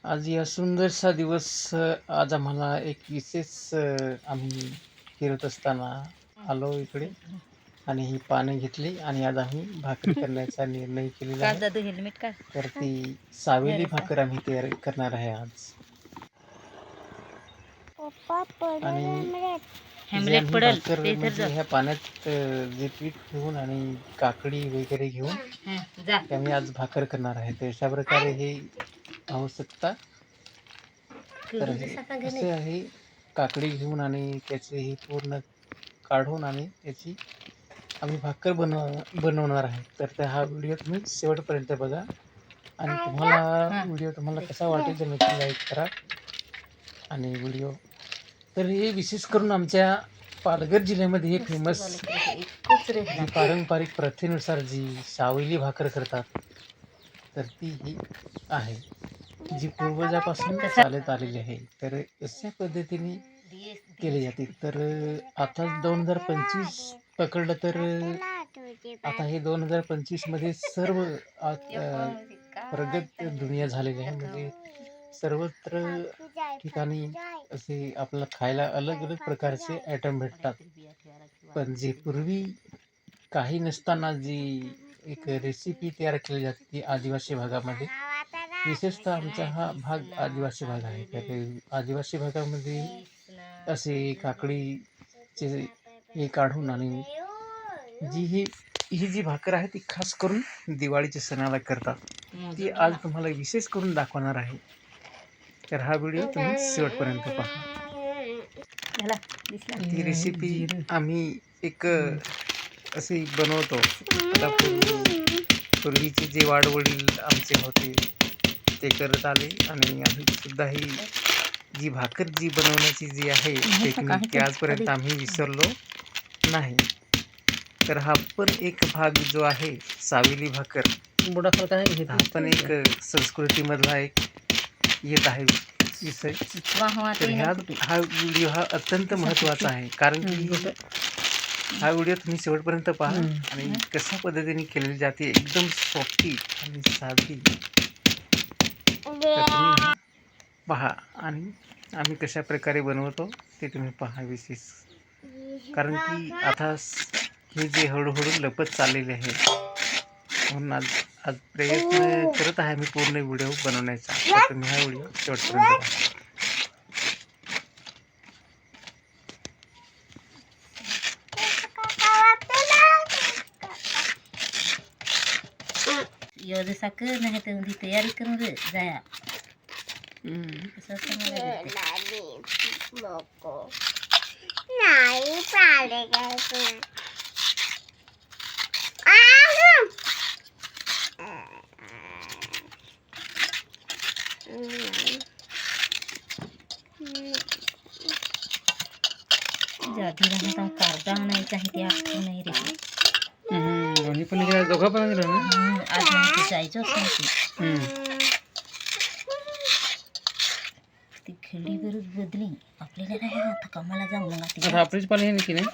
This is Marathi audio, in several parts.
आज या सुंदरसा दिवस आज आम्हाला एक विशेष आम्ही फिरत असताना आलो इकडे आणि ही पाने घेतली आणि आज आम्ही भाकरी करण्याचा निर्णय केलेला आहे. दादू हेल्मेट काढ. तर ती सावेली भाकर आम्ही तयार करणार आहे आज. आणि जी हेल्मेट आम्ही पडल भाकर ते तर म्हणजे ह्या पाण्यात जे पीठ घेऊन आणि काकडी वगैरे घेऊन जा. ते आम्ही आज भाकर करणार आहे. तर अशा प्रकारे हे पाहू शकता. तर हे असे आहे, काकडी घेऊन आणि त्याचे हे पूर्ण काढून आणि त्याची आम्ही भाकर बनवणार आहे. तर हा व्हिडिओ तुम्ही शेवटपर्यंत बघा आणि तुम्हाला व्हिडिओ कसा वाटेल तर नक्की लाईक करा. आणि व्हिडिओ तर हे विशेष करून आमच्या पालघर जिल्ह्यामध्ये हे फेमस जी पारंपरिक प्रथेनुसार जी सावली भाकर करतात तर ती ही आहे, जी पूर्वजापासून चालत आलेली आहे. तर अशा पद्धतीने केले जाते. तर आता 2025 पकडलं तर आता हे 2025 मध्ये सर्व प्रगत दुनिया झालेली आहे. म्हणजे सर्वत्र ठिकाणी असे आपल्याला खायला अलग अलग प्रकारचे आयटम भेटतात. पण जे पूर्वी काही नसताना जी एक रेसिपी तयार केली जाते ती आदिवासी भागामध्ये, विशेषतः आमचा हा भाग आदिवासी भाग आहे. तर आदिवासी भागामध्ये असे काकडीचे हे काढून आणि ही जी भाकर आहे ती खास करून दिवाळीच्या सणाला करतात. ती आज तुम्हाला विशेष करून दाखवणार आहे. तर हा व्हिडिओ तुम्ही शेवटपर्यंत पहा. ही रेसिपी आम्ही एक अशी बनवतो. आता पूर्वीचे जे वाडवडील आमचे होते ते करत आले आणि आम्ही सुद्धा ही जी भाकर जी बनवण्याची जी आहे टेक्निक ती आजपर्यंत आम्ही विसरलो नाही. तर हा पण एक भाग जो आहे सावेली भाकर हा पण एक संस्कृतीमधला एक येत आहे विषय. तर हा व्हिडिओ हा अत्यंत महत्त्वाचा आहे, कारण की हा व्हिडिओ तुम्ही शेवटपर्यंत पहा आणि कशा पद्धतीने केलेली जाते, एकदम सॉफ्टी आणि साधी. तर तुम्ही पहा आणि आम्ही कशा प्रकारे बनवतो ते तुम्ही पहा विशेष. कारण की आता हे जे हळूहळू लपत चाललेले आहे, म्हणून आज प्रयत्न करत आहे मी पूर्ण व्हिडिओ बनवण्याचा. तर तुम्ही हा व्हिडिओ शेवटपर्यंत पहा. एवढं साखर नाही तर उंदी तयारी करून रे जाया. जाती राहता कागदा नाही चाहिए आपको नाही रे. दोन्ही पण दोघं पण आज नाही जायचंच नाही. ती खेळी बरोबर बदली आपल्याला नाही आता कामाला जाऊ नका. आपलीच पाणी आहे की नाही.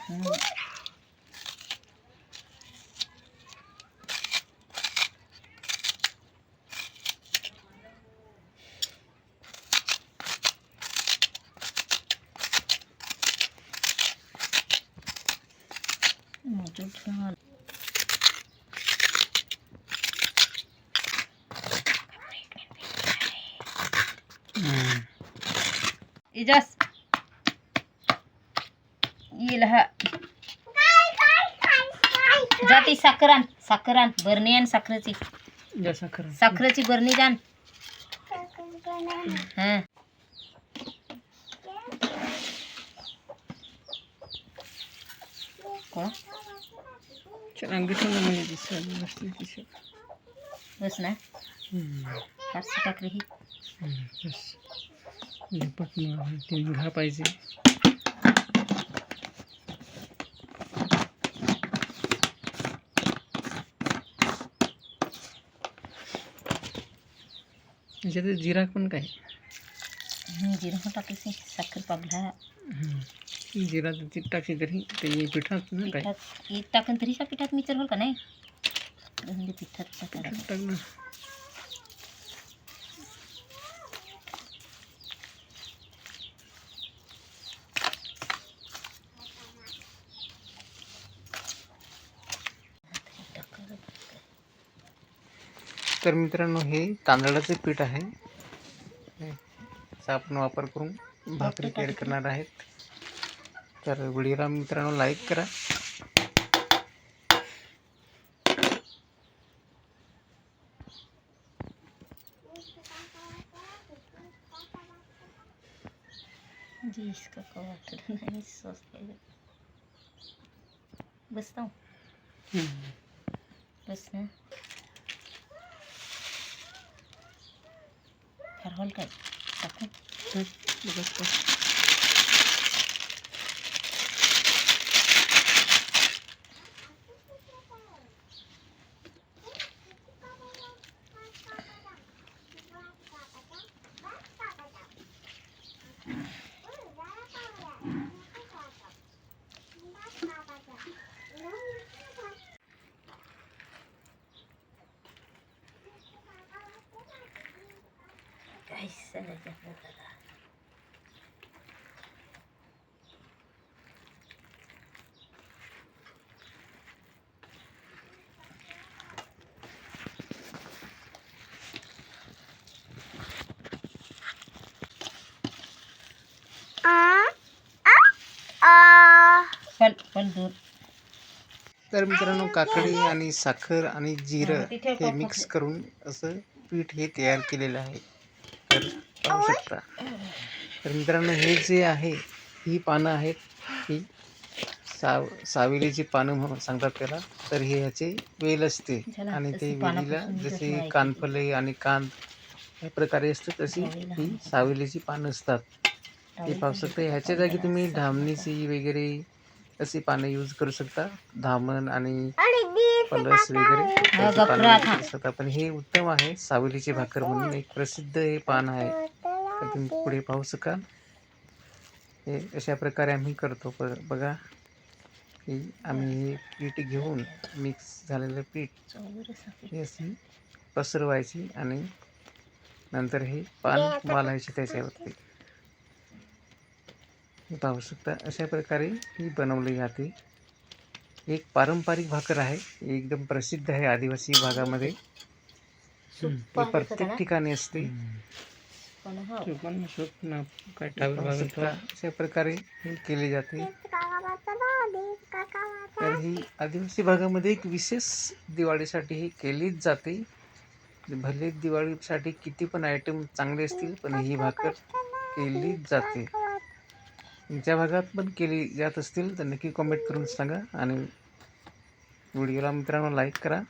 इजास येईल हा जाती साखरान बरणी आण साखरेची साखरेची बरणी जाण. हां बस ना फारशी टाकली ही घा पाहिजे. याच्यात जिरा पण काय जिरा पण टाकायचे साखर पागला जिरा टाकली तरी ते पिठात ना काय टाकून तरी का पिठात मिचर होल का नाही. पिठात टाकलं तर मित्रांनो हे तांदळाचे पीठ आहे, याचा आपण वापर करून भाकरी तयार करणार आहेत. तर व्हिडिओला मित्रांनो लाईक करा. जी इसका कवाटर नहीं सॉस बसता हूँ बस ना फरहल का टाकूं ऐसा लगा फल फल दूर. तर मित्रांनो काकडी आणि साखर आणि जिरं हे मिक्स करून असं पीठ हे तयार केलेलं आहे. तर पाहू शकता. तर मित्रांनो हे जे आहे ही पानं आहेत, ही सावेलीची पानं म्हणून सांगतात त्याला. तर हे ह्याचे वेल असते आणि ते वेलीला जसे कानफले आणि कांद या प्रकारे असते तशी ही सावेलीची पानं असतात. ते पाहू शकता. ह्याच्या जागी तुम्ही धामणीची वगैरे अशी पानं यूज करू शकता. धामण आणि पलस वगैरे त्याची पानं असतात. पण हे उत्तम आहे. सावेलीची भाकर म्हणून एक प्रसिद्ध हे पान आहे. तर तुम्ही पुढे पाहू शकाल. हे अशा प्रकारे आम्ही करतो. बघा की आम्ही हे पीठ घेऊन मिक्स झालेलं पीठ हे अशी पसरवायची आणि नंतर हे पान वालायचे त्याच्यावरती. पाहू शकता अशा प्रकारे ही बनवली जाते. एक पारंपरिक भाकर आहे, एकदम प्रसिद्ध आहे आदिवासी भागामध्ये. हे प्रत्येक ठिकाणी असते. अशा प्रकारे हे केले जाते. तर ही आदिवासी भागामध्ये एक विशेष दिवाळीसाठी ही केलीच जाते. भले दिवाळीसाठी किती पण आयटम चांगले असतील पण ही भाकर केलीच जाते. तुमच्या भागात पण केली जात असतील तर नक्की कमेंट करून सांगा आणि व्हिडिओला मित्रांनो लाईक करा.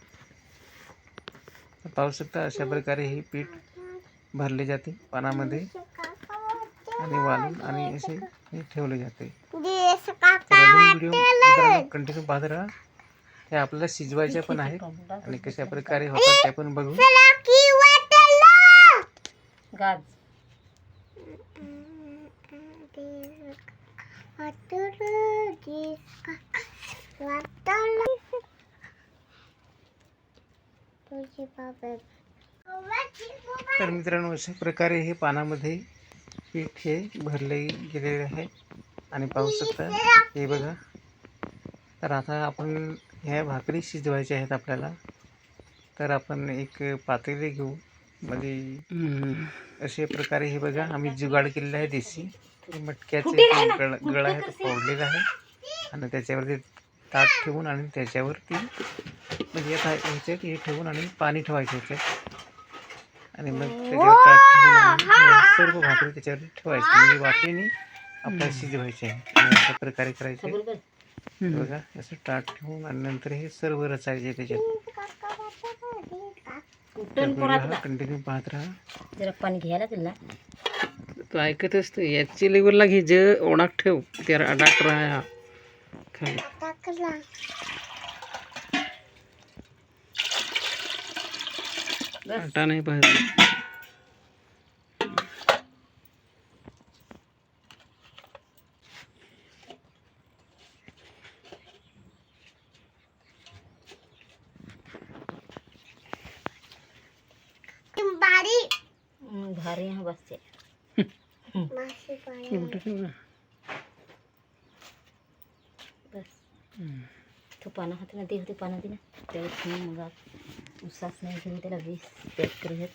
पाहू शकता अशा प्रकारे हे पीठ भरले जाते पानामध्ये आणि वाळून आणि असे हे ठेवले जाते. व्हिडिओ मित्रांनो कंटिन्यू पाहत राहा. हे आपल्याला शिजवायचे पण आहेत आणि कशा प्रकारे होतात ते पण बघू. तर मित्रांनो अशा प्रकारे हे पानामध्ये पीठ हे भरले गेलेले आहे आणि पाहू शकता हे बघा. तर आता आपण ह्या भाकरी शिजवायच्या आहेत आपल्याला. तर आपण एक पातेले घेऊ. म्हणजे अशा प्रकारे हे बघा आम्ही जुगाड केलेला आहे देशी. मटक्याचे गळा आहे तो फोडलेला आहे आणि त्याच्यावरती ताट ठेवून आणि त्याच्यावरती म्हणजे ह्याच्यात हे ठेवून आणि पाणी ठेवायचं ह्याच्यात आणि मग त्याच्यावर ताट ठेवून आणि सर्व भाकरी त्याच्यावर ठेवायची. म्हणजे वाफेने आपल्याला शिजवायचे आहे आणि अशा प्रकारे करायचे बघा. असं ताट ठेवून आणि नंतर हे सर्व रचायचे त्याच्यात. कंटिन्यू पाहत राहा. जरा पाणी घ्यायला दिला तो ऐकत असतो. याची लेवलला घे जे ओणाक ठेव त्या डाक राहा खाली. आटा नाही पाहिजे. भारी यहाँ बसते बस तो पाना होते ना, दे होते पाना दे ना, त्याला मग उसाच नाही घेऊन त्याला वीस पॅक करत.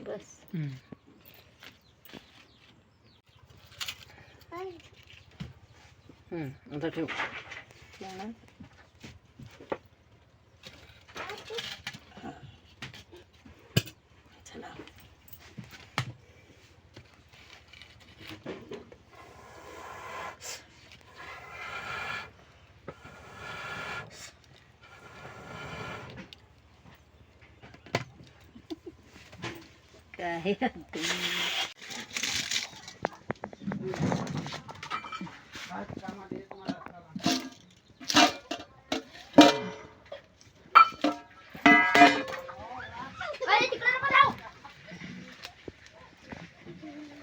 बस आता ठेव. चला काय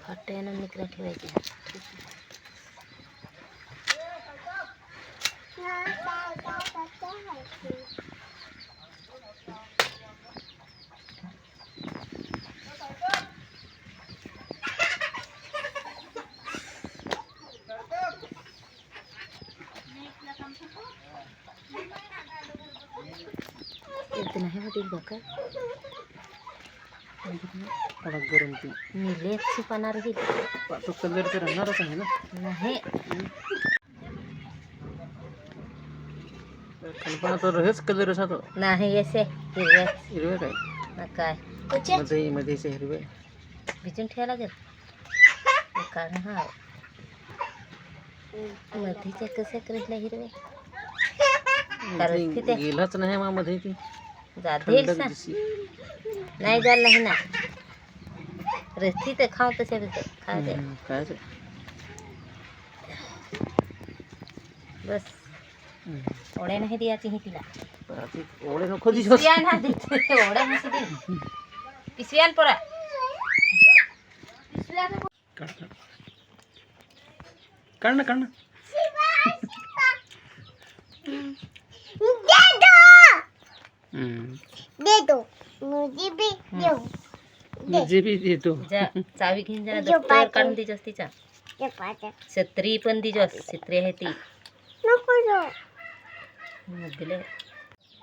फट्ट्यानं मित्र ठेवायचे. इतना है वाटी बका कडक गरम ती मी लेच पाना रही तो कलर तर राहणारच आहे ना. नाही. कल्पना तर हेच कलर असा तो नाही असे हिरव्या हिरवे काय ना काय मध्ये मध्येचे हिरवे भिजून ठेवायला लागेल. कारण हा मधीच्या कसे करीतल्या हिरवे कारण तिथे गेलाच नाही मग मध्ये ती जाधेल सा नाही झालं नाही ना रस्ती तर खाऊ तसे खा दे. काय बस ओढ्या नाही द्यायची ही तिला. ओढे नको दिवस पिशव्या ना देते ओढ्या नसू दे पिशव्यान पोरा काढ ना काढ ना. जे बी देतो जा चावी घेऊन जरा दप्तर काढून दिजस तिचा. छत्री पण दिजस छत्री आहे ती मग दिले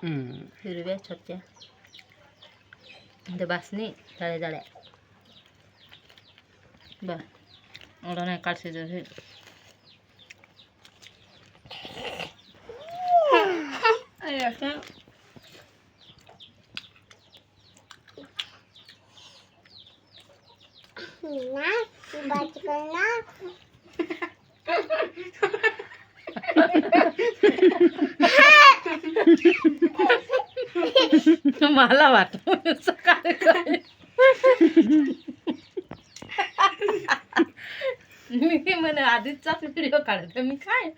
हिरव्या छोट्या बासनी जाळ्या जाळ्या बर एवढं नाही काढसे जर मला वाटलं सकाळी मी म्हणे आधीचा व्हिडिओ काढते मी काय